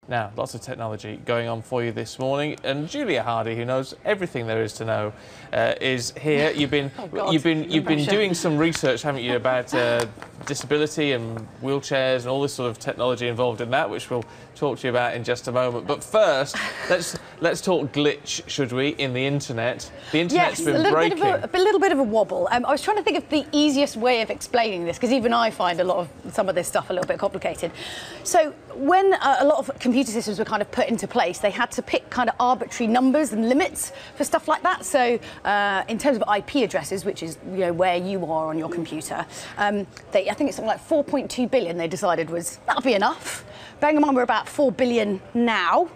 Now, lots of technology going on for you this morning, and Julia Hardy, who knows everything there is to know, is here. You've been doing some research, haven't you, about disability and wheelchairs and all this sort of technology involved in that, which we'll talk to you about in just a moment. But first, let's talk glitch, should we, in the internet? The internet's been breaking. A little bit of a wobble. I was trying to think of the easiest way of explaining this, because even I find some of this stuff a little bit complicated. So when a lot of computer systems were kind of put into place, they had to pick kind of arbitrary numbers and limits for stuff like that. So in terms of IP addresses, which is where you are on your computer, I think it's something like 4.2 billion they decided that'll be enough. Bearing in mind we're about 4 billion now.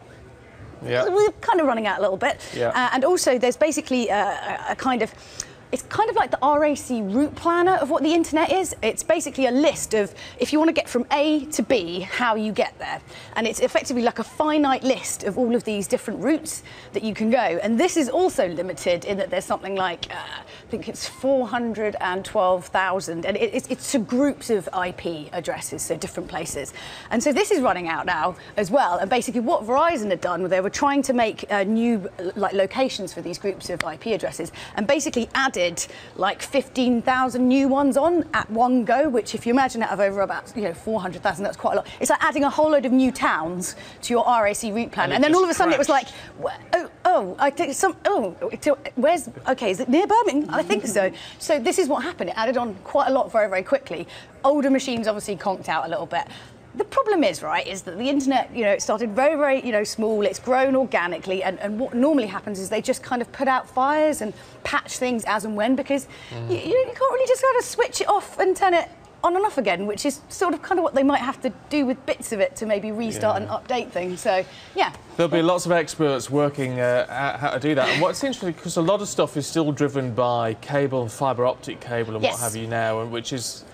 Yeah. We're kind of running out a little bit. Yeah. And also there's basically it's kind of like the RAC route planner of what the internet is. It's basically a list of, if you want to get from A to B, how you get there. And it's effectively like a finite list of all of these different routes that you can go. And this is also limited in that there's something like, I think it's 412,000. And it's to groups of IP addresses, so different places. And so this is running out now as well. And basically what Verizon had done, they were trying to make new locations for these groups of IP addresses, and basically added like 15,000 new ones on at one go, which if you imagine out of over about 400,000, that's quite a lot. It's like adding a whole load of new towns to your RAC route plan, and then all of a sudden it was like, where's, okay, is it near Birmingham? I think so. So this is what happened. It added on quite a lot very, very quickly. Older machines obviously conked out a little bit. The problem is, right, is that the internet, it started very, very, small. It's grown organically, and what normally happens is they just kind of put out fires and patch things as and when, because you can't really just kind of switch it off and turn it on and off again, which is sort of kind of what they might have to do with bits of it to maybe restart and update things. So, yeah. There'll be lots of experts working out how to do that. And what's interesting, because a lot of stuff is still driven by cable and fibre optic cable and what have you now, and which is...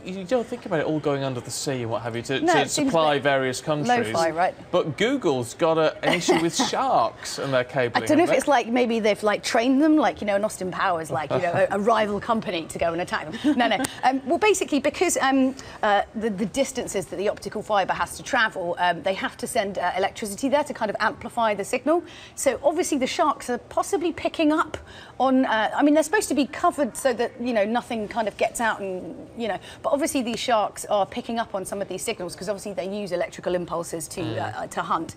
you don't think about it all going under the sea and what have you to supply various countries. Lo-fi, right? But Google's got an issue with sharks and their cabling. I don't know if it's like maybe they've trained them, an Austin Powers, a rival company to go and attack them. No. Well, basically because the distances that the optical fibre has to travel, they have to send electricity there to kind of amplify the signal. So obviously the sharks are possibly picking up on. I mean, they're supposed to be covered so that nothing kind of gets out and But obviously these sharks are picking up on some of these signals because obviously they use electrical impulses to hunt.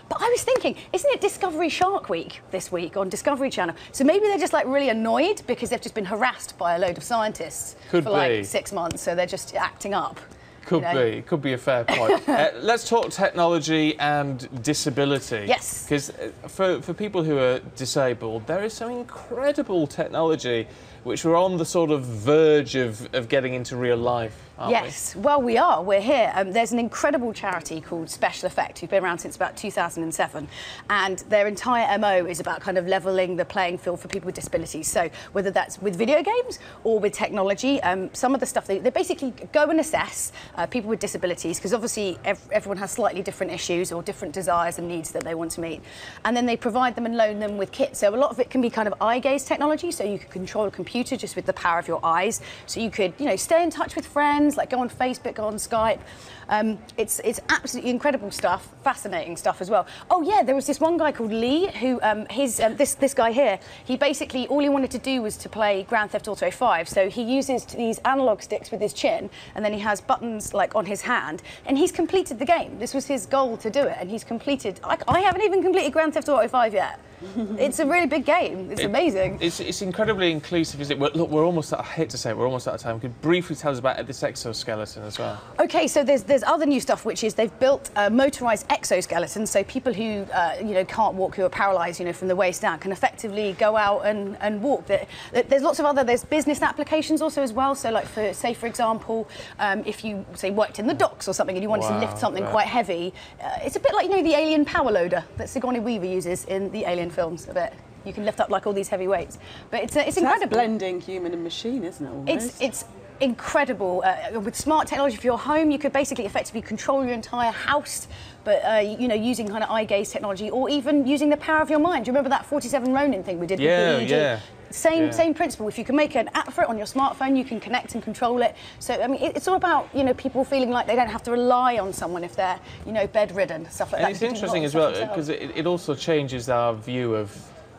But I was thinking, isn't it Discovery Shark Week this week on Discovery Channel? So maybe they're just really annoyed because they've just been harassed by a load of scientists for 6 months, so they're just acting up. Could be a fair point. Let's talk technology and disability. Yes. Because for people who are disabled, there is some incredible technology which we're on the sort of verge of getting into real life, aren't we? Yes, well, we are. We're here. There's an incredible charity called Special Effect, who've been around since about 2007, and their entire MO is about kind of levelling the playing field for people with disabilities. So whether that's with video games or with technology, some of the stuff, they basically go and assess people with disabilities, because obviously everyone has slightly different issues or different desires and needs that they want to meet. And then they provide them and loan them with kits. So a lot of it can be kind of eye gaze technology, so you can control a computer just with the power of your eyes. So you could, stay in touch with friends, go on Facebook, go on Skype. It's absolutely incredible stuff, fascinating stuff as well. Oh yeah, there was this one guy called Lee who, this guy here, he basically, all he wanted to do was to play Grand Theft Auto 5. So he uses these analog sticks with his chin, and then he has buttons on his hand, and he's completed the game. This was his goal to do it, and he's completed. I haven't even completed Grand Theft Auto 5 yet. It's a really big game. It's amazing. It's incredibly inclusive, isn't it? Look, we're almost. I hate to say it, we're almost out of time. Could you briefly tell us about this exoskeleton as well? Okay, so there's other new stuff, which is they've built a motorised exoskeleton, so people who can't walk, who are paralysed, from the waist down, can effectively go out and walk. There's lots of there's business applications also as well. So for example, if you worked in the docks or something and you wanted to lift something quite heavy, it's a bit like the alien power loader that Sigourney Weaver uses in the Alien films a bit. You can lift up all these heavy weights, but it's incredible. That's blending human and machine, isn't it? Almost? It's incredible. With smart technology for your home, you could basically effectively control your entire house, but using kind of eye gaze technology, or even using the power of your mind. Do you remember that 47 Ronin thing we did with the EEG? Yeah. Same principle. If you can make an app for it on your smartphone, you can connect and control it. So I mean, it's all about people feeling like they don't have to rely on someone if they're bedridden, stuff like that. And it's interesting as well because it also changes our view of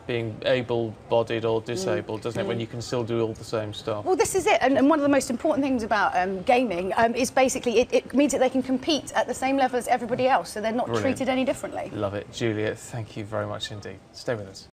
being able-bodied or disabled, doesn't it, when you can still do all the same stuff? Well, this is it, and one of the most important things about gaming is basically it means that they can compete at the same level as everybody else, so they're not treated any differently. Love it. Julia, thank you very much indeed. Stay with us.